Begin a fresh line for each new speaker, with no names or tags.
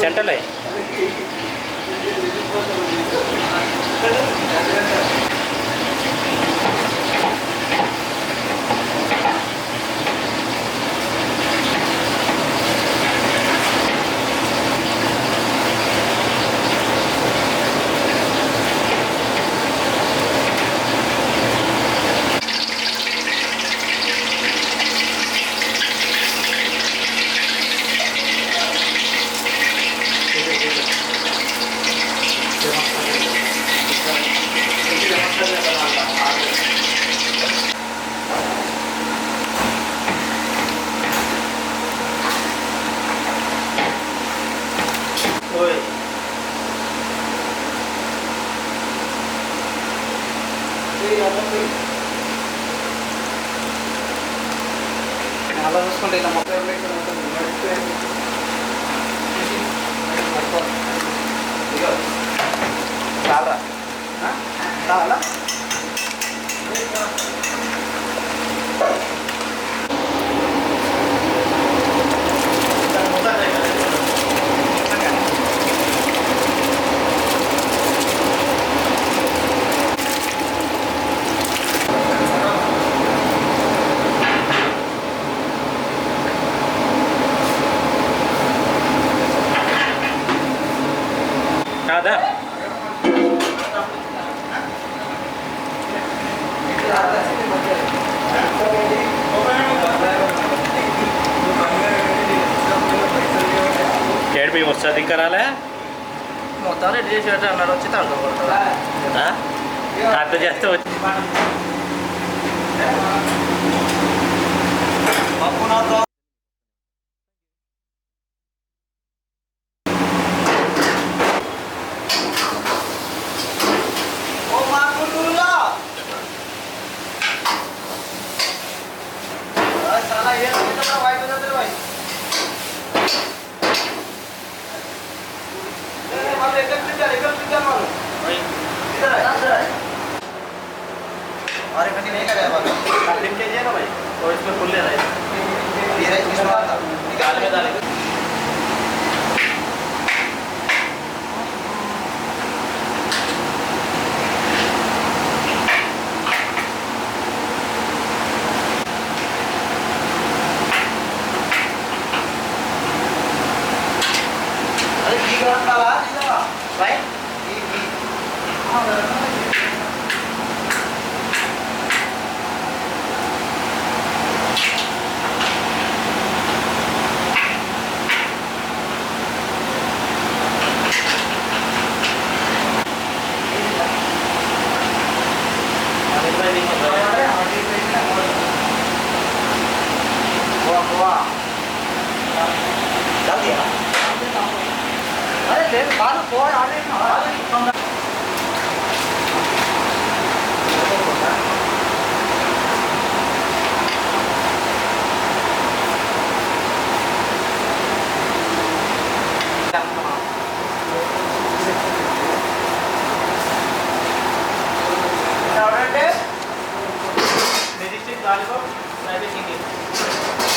చెంటలే
అలా చూసుకుంటే ఇలా మొక్క చాలా చాలా
కాదా ఏడు వస్తుంది ఇంకా రాలే
మొత్తం రెడీ చేసేట అన్నాడు వచ్చి తడుకోబడతాడు
అట్ట చేస్తే వచ్చి
और कहीं नहीं करेगा भाई लिख लीजिए ना भाई तो इसमें खुल ले रहा है ये निकाल में डालेंगे अरे की गरम डाला भाई अरे बाल फोड़ आने Medici galiba, private English.